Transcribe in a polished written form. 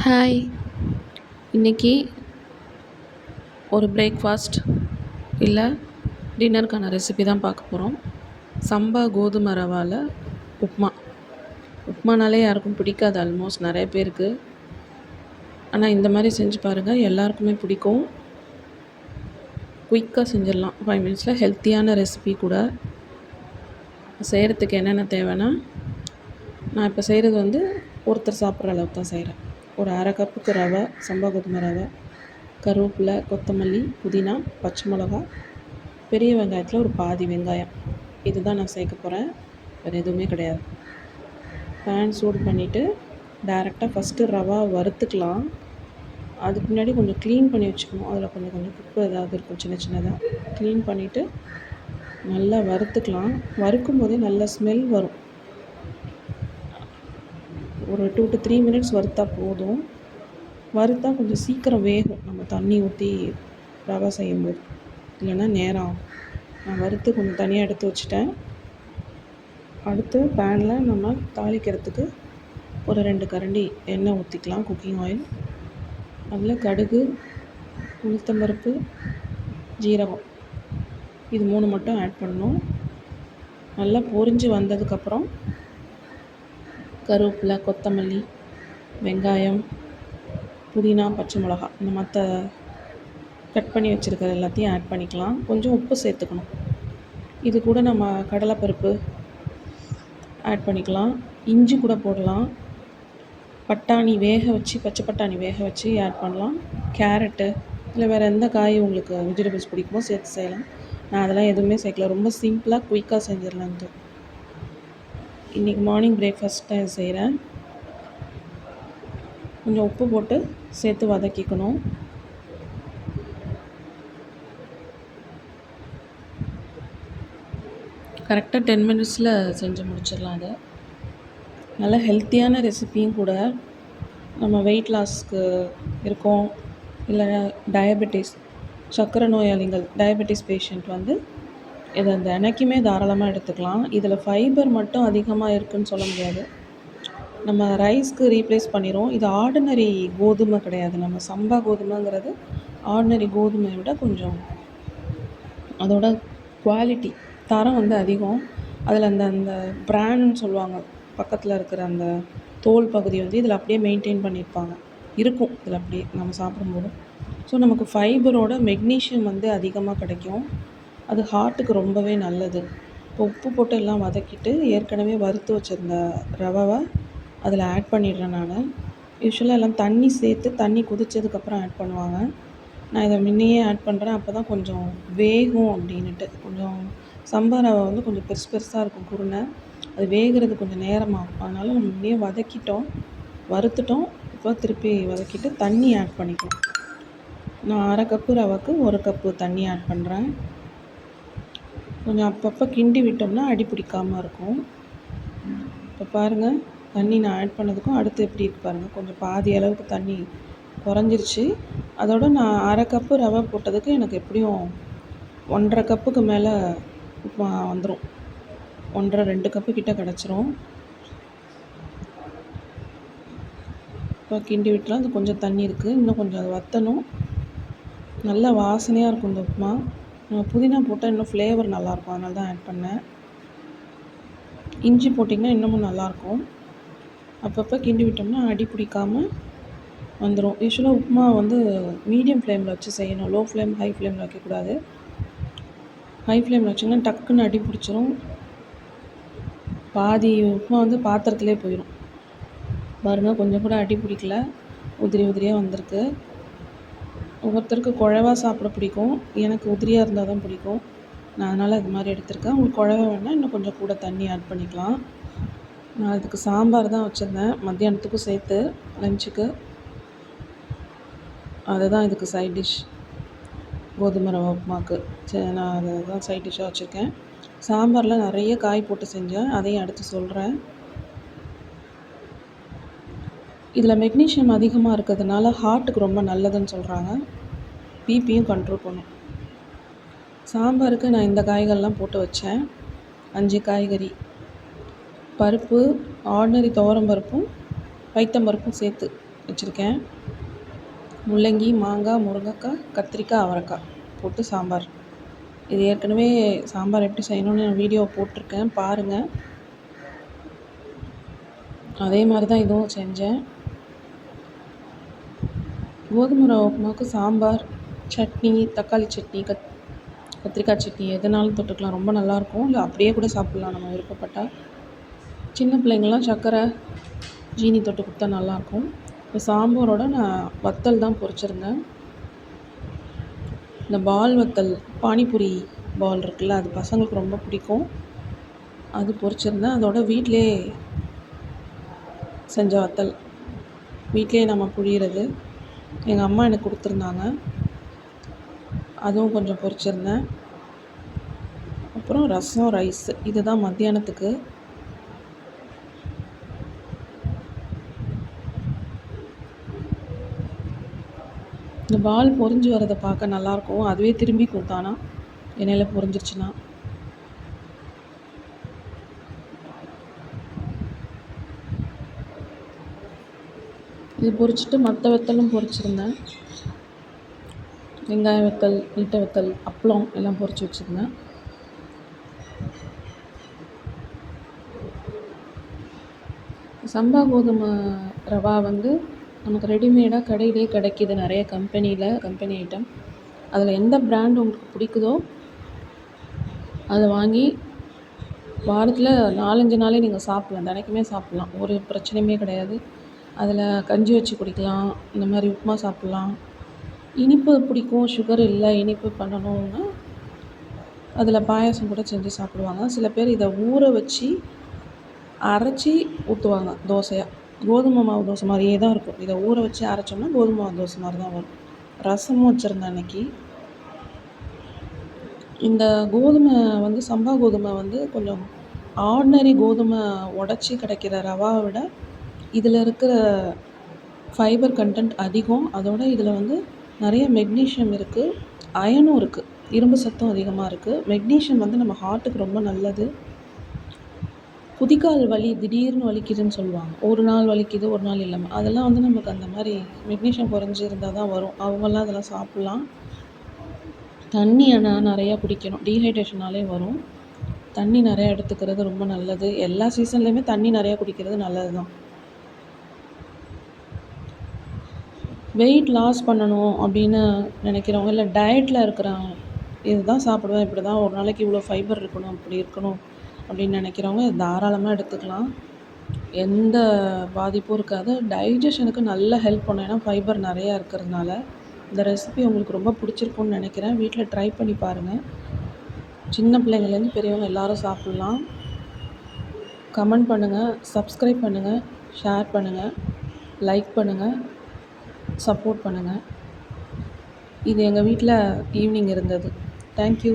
Hi. இன்னைக்கு ஒரு breakfast இல்லை டின்னருக்கான ரெசிபி தான் பார்க்க போகிறோம். சம்பா கோதுமை ரவால உப்மா. உப்மானாலே யாருக்கும் பிடிக்காது, ஆல்மோஸ்ட் நிறைய பேருக்கு. ஆனால் இந்த மாதிரி செஞ்சு பாருங்கள், எல்லாருக்குமே பிடிக்கும். குயிக்காக செஞ்சிடலாம், 5 மினிட்ஸில். ஹெல்த்தியான ரெசிபி கூட. செய்கிறதுக்கு என்னென்ன தேவைன்னா, நான் இப்போ செய்கிறது ஒருத்தர் சாப்பிட்ற அளவுக்கு தான் செய்கிறேன். ஒரு அரை கப்புக்கு ரவை, சம்பா கோதுமை ரவை, கருவேப்பிலை, கொத்தமல்லி, புதினா, பச்சை மிளகா, பெரிய வெங்காயத்தில் ஒரு பாதி வெங்காயம். இது தான் நான் சேர்க்க போகிறேன், வேறு எதுவுமே கிடையாது. பேன் சூடு பண்ணிவிட்டு டேரெக்டாக ஃபஸ்ட்டு ரவா வறுத்துக்கலாம். அதுக்கு முன்னாடி கொஞ்சம் க்ளீன் பண்ணி வச்சுக்கணும். அதில் கொஞ்சம் கொஞ்சம் குப்பை ஏதாவது இருக்கும், சின்ன சின்னதாக. க்ளீன் பண்ணிவிட்டு நல்லா வறுத்துக்கலாம். வறுக்கும் போதே நல்ல ஸ்மெல் வரும். ஒரு 2 to 3 மினிட்ஸ் வறுத்தா போதும். வறுத்தா கொஞ்சம் சீக்கிரம் வேகும், நம்ம தண்ணி ஊற்றி ரவை செய்யும்போது. இல்லைன்னா நேரம் ஆகும். நான் வறுத்து கொஞ்சம் தனியாக எடுத்து வச்சுட்டேன். அடுத்து பேனில் நம்ம தாளிக்கிறதுக்கு ஒரு 2 கரண்டி எண்ணெய் ஊற்றிக்கலாம், குக்கிங் ஆயில். அதில் கடுகு, உளுத்தம்பருப்பு, ஜீரகம், இது 3 மட்டும் ஆட் பண்ணணும். நல்லா பொரிஞ்சு வந்ததுக்கப்புறம் கருவேப்பிலை, கொத்தமல்லி, வெங்காயம், புதினா, பச்சை மிளகா, இந்த மற்ற கட் பண்ணி வச்சுருக்கிறது எல்லாத்தையும் ஆட் பண்ணிக்கலாம். கொஞ்சம் உப்பு சேர்த்துக்கணும். இது கூட நம்ம கடலைப்பருப்பு ஆட் பண்ணிக்கலாம். இஞ்சி கூட போடலாம். பட்டாணி வேக வச்சு, பச்சை பட்டாணி வேக வச்சு ஆட் பண்ணலாம். கேரட்டு, இல்லை வேறு எந்த காய் உங்களுக்கு வெஜிடபிள்ஸ் பிடிக்குமோ சேர்த்து செய்யலாம். நான் அதெல்லாம் எதுவுமே சேர்க்கல. ரொம்ப சிம்பிளாக குயிக்காக செஞ்சிடலான்ட்டு இன்றைக்கி மார்னிங் பிரேக்ஃபாஸ்ட் தான் செய்கிறேன். கொஞ்சம் உப்பு போட்டு சேர்த்து வதக்கிக்கணும். கரெக்டாக 10 மினிட்ஸில் செஞ்சு முடிச்சிடலாம். அதை நல்ல ஹெல்த்தியான ரெசிபியும் கூட. நம்ம வெயிட் லாஸ்க்கு இருக்கோம், இல்லை டயபெட்டிஸ், சர்க்கரை நோயாளிகள், டயபெட்டிஸ் பேஷண்ட் இதை தினைக்குமே தாராளமாக எடுத்துக்கலாம். இதில் ஃபைபர் மட்டும் அதிகமாக இருக்குதுன்னு சொல்ல முடியாது. நம்ம ரைஸ்க்கு ரீப்ளேஸ் பண்ணிடுவோம். இது ஆர்டினரி கோதுமை கிடையாது. நம்ம சம்பா கோதுமைங்கிறது ஆர்டினரி கோதுமையை விட கொஞ்சம் அதோட குவாலிட்டி, தரம் அதிகம். அதில் அந்த பிராண்டுன்னு சொல்லுவாங்க, பக்கத்தில் இருக்கிற அந்த தோல் பகுதி இதில் அப்படியே மெயின்டைன் பண்ணியிருப்பாங்க, இருக்கும் இதில் அப்படியே நம்ம சாப்பிடும்போது. ஸோ நமக்கு ஃபைபரோட மெக்னீஷியம் அதிகமாக கிடைக்கும். அது ஹார்ட்டுக்கு ரொம்பவே நல்லது. இப்போ உப்பு போட்டு எல்லாம் வதக்கிட்டு ஏற்கனவே வறுத்து வச்சுருந்த ரவை அதில் ஆட் பண்ணிடுறேன். நான் யூஸ்வலாக எல்லாம் தண்ணி சேர்த்து, தண்ணி கொதித்ததுக்கப்புறம் ஆட் பண்ணுவாங்க. நான் இதை முன்னையே ஆட் பண்ணுறேன், அப்போ தான் கொஞ்சம் வேகும் அப்படின்ட்டு. கொஞ்சம் சம்பா ரவை கொஞ்சம் பெருசு பெருசாக இருக்கும், குருணை. அது வேகிறது கொஞ்சம் நேரமாகும். அதனால் நம்ம முன்னையே வதக்கிட்டோம், வறுத்துட்டோம். இப்போ திருப்பி வதக்கிட்டு தண்ணி ஆட் பண்ணிக்கலாம். நான் அரை கப்பு ரவைக்கு 1 கப்பு தண்ணி ஆட் பண்ணுறேன். கொஞ்சம் அப்பப்போ கிண்டி விட்டோம்னா அடி பிடிக்காமல் இருக்கும். இப்போ பாருங்கள், தண்ணி நான் ஆட் பண்ணதுக்கும் அடுத்து எப்படி இருக்குது பாருங்கள். கொஞ்சம் பாதி அளவுக்கு தண்ணி குறைஞ்சிருச்சு. அதோடு நான் அரை கப்பு ரவை போட்டதுக்கு எனக்கு எப்படியும் 1.5 கப்புக்கு மேலே உப்புமா வந்துடும். 1.5-2 கப்பு கிட்ட கிடச்சிரும். இப்போ கிண்டி விட்டுலாம். அது கொஞ்சம் தண்ணி இருக்குது, இன்னும் கொஞ்சம் அது வற்றணும். நல்ல வாசனையாக இருக்கும் இந்த உப்புமா. புதினா போட்டால் இன்னும் ஃப்ளேவர் நல்லாயிருக்கும், அதனால தான் ஆட் பண்ணேன். இஞ்சி போட்டிங்கன்னா இன்னமும் நல்லாயிருக்கும். அப்பப்போ கிண்டி விட்டோம்னா அடி பிடிக்காமல் வந்துடும். யூஸ்வலாக உப்புமா மீடியம் ஃப்ளேமில் வச்சு செய்யணும். லோ ஃப்ளேம், ஹை ஃப்ளேமில் வைக்கக்கூடாது. ஹை ஃப்ளேமில் வச்சிங்கன்னா டக்குன்னு அடி பிடிச்சிரும். பாதி உப்புமா பாத்திரத்துலேயே போயிடும். பாருங்கள், கொஞ்சம் கூட அடி பிடிக்கல, உதிரி உதிரியாக வந்திருக்கு. ஒவ்வொருத்தருக்கு குழவா சாப்பிட பிடிக்கும், எனக்கு உதிரியாக இருந்தால் தான் பிடிக்கும். நான் அதனால் இது மாதிரி எடுத்திருக்கேன். உங்களுக்கு குழவா வேணால் இன்னும் கொஞ்சம் கூட தண்ணி ஆட் பண்ணிக்கலாம். நான் அதுக்கு சாம்பார் தான் வச்சுருந்தேன் மத்தியானத்துக்கும் சேர்த்து, லஞ்சுக்கு. அதுதான் இதுக்கு சைட் டிஷ், கோதுமை ரவை உப்புமாக்கு. சரி, நான் அதை தான் சைட் டிஷ்ஷாக வச்சுருக்கேன். சாம்பாரில் நிறைய காய் போட்டு செஞ்சேன், அதையும் அடுத்து சொல்கிறேன். இதில் மெக்னீஷியம் அதிகமாக இருக்கிறதுனால ஹார்ட்டுக்கு ரொம்ப நல்லதுன்னு சொல்கிறாங்க. பிபியும் கண்ட்ரோல் பண்ணும். சாம்பாருக்கு நான் இந்த காய்கள்லாம் போட்டு வச்சேன். 5 காய்கறி, பருப்பு, ஆர்டினரி துவரம் பருப்பும் பைத்தம்பருப்பும் சேர்த்து வச்சுருக்கேன். முள்ளங்கி, மாங்காய், முருங்கைக்காய், கத்திரிக்காய், அவரைக்காய் போட்டு சாம்பார். இது ஏற்கனவே சாம்பார் எப்படி செய்யணும்னு நான் வீடியோ போட்டிருக்கேன், பாருங்கள். அதே மாதிரி தான் இதுவும் செஞ்சேன். கோதுமை ரவை உப்புமாவுக்கு சாம்பார், சட்னி, தக்காளி சட்னி, கத்திரிக்காய் சட்னி எதுனாலும் தொட்டுக்கலாம், ரொம்ப நல்லாயிருக்கும். இல்லை அப்படியே கூட சாப்பிட்லாம் நம்ம விருப்பப்பட்டால். சின்ன பிள்ளைங்கள்லாம் சர்க்கரை, ஜீனி தொட்டு கொடுத்தா நல்லாயிருக்கும். இப்போ சாம்பாரோட நான் வத்தல் தான் பொரிச்சிருந்தேன். இந்த பால் வத்தல், பானிபூரி பால் இருக்குல்ல, அது பசங்களுக்கு ரொம்ப பிடிக்கும். அது பொரிச்சிருந்தேன். அதோட வீட்டிலே செஞ்ச வத்தல், வீட்டிலே நம்ம புழியிறது, எங்கள் அம்மா எனக்கு கொடுத்துருந்தாங்க. அதுவும் கொஞ்சம் பொரிச்சிருந்தேன். அப்புறம் ரசம், ரைஸ். இது தான் மத்தியானத்துக்கு. இந்த பால் பொரிஞ்சு வரதை பார்க்க நல்லாயிருக்கும். அதுவே திரும்பி கொடுத்தானா எண்ணெயில் பொரிஞ்சிருச்சுன்னா. இது பொரிச்சிட்டு மற்ற வத்தலும் பொரிச்சிருந்தேன். வெங்காய வத்தல், நீட்ட வத்தல், அப்பளம் எல்லாம் பொரிச்சு வச்சுருந்தேன். சம்பா கோதுமை ரவா வந்து நமக்கு ரெடிமேடாக கடையிலே கிடைக்கிது, நிறைய கம்பெனி ஐட்டம். அதில் எந்த பிராண்ட் உங்களுக்கு பிடிக்குதோ அதை வாங்கி வாரத்தில் 4-5 நாளே நீங்கள் சாப்பிட்லாம், தினைக்குமே சாப்பிட்லாம், ஒரு பிரச்சனையுமே கிடையாது. அதில் கஞ்சி வச்சு குடிக்கலாம், இந்த மாதிரி உப்புமா சாப்பிட்லாம். இனிப்பு பிடிக்கும், சுகர் இல்லை, இனிப்பு பண்ணணுன்னா அதில் பாயாசம் கூட செஞ்சு சாப்பிடுவாங்க. சில பேர் இதை ஊற வச்சு அரைச்சி ஊற்றுவாங்க தோசையாக. கோதுமை மாவு தோசை மாதிரியே தான் இருக்கும். இதை ஊற வச்சு அரைச்சோம்னா கோதுமை மாவு தோசை மாதிரி தான் வரும். ரசமும் வச்சுருந்தேன் அன்றைக்கி. இந்த கோதுமை வந்து சம்பா கோதுமை வந்து கொஞ்சம் ஆர்டினரி கோதுமை உடச்சி கிடைக்கிற ரவாவை விட இதில் இருக்கிற ஃபைபர் கண்டென்ட் அதிகம். அதோட இதில் வந்து நிறைய மெக்னீஷியம் இருக்குது, அயனும் இருக்குது, இரும்பு சத்தும் அதிகமாக இருக்குது. மெக்னீஷியம் வந்து நம்ம ஹார்ட்டுக்கு ரொம்ப நல்லது. குதிகால் வலி திடீர்னு வலிக்குதுன்னு சொல்லுவாங்க, ஒரு நாள் வலிக்குது ஒரு நாள் இல்லாமல், அதெல்லாம் வந்து நமக்கு அந்த மாதிரி மெக்னீஷியம் குறைஞ்சி இருந்தால் தான் வரும். அவங்கெல்லாம் அதெல்லாம் சாப்பிட்லாம். தண்ணி ஆனால் நிறையா குடிக்கணும், டீஹைட்ரேஷனாலே வரும். தண்ணி நிறையா எடுத்துக்கிறது ரொம்ப நல்லது. எல்லா சீசன்லேயுமே தண்ணி நிறையா குடிக்கிறது நல்லது தான். வெயிட் லாஸ் பண்ணணும் அப்படின்னு நினைக்கிறவங்க, இல்லை டயட்டில் இருக்கிறாங்க, இதுதான் சாப்பிடுவேன், இப்படி தான் ஒரு நாளைக்கு இவ்வளோ ஃபைபர் இருக்கணும், அப்படி இருக்கணும் அப்படின்னு நினைக்கிறவங்க தாராளமாக எடுத்துக்கலாம், எந்த பாதிப்பும் இருக்காது. டைஜஷனுக்கு நல்ல ஹெல்ப் பண்ணும், ஏன்னா ஃபைபர் நிறையா இருக்கிறதுனால. இந்த ரெசிபி உங்களுக்கு ரொம்ப பிடிச்சிருக்குன்னு நினைக்கிறேன். வீட்டில் ட்ரை பண்ணி பாருங்கள். சின்ன பிள்ளைங்கள்லேருந்து பெரியவங்க எல்லோரும் சாப்பிட்லாம். கமெண்ட் பண்ணுங்கள், சப்ஸ்கிரைப் பண்ணுங்கள், ஷேர் பண்ணுங்கள், லைக் பண்ணுங்கள், சப்போர்ட் பண்ணுங்கள். இது எங்கள் வீட்டில் ஈவினிங் இருந்தது. தேங்க்யூ.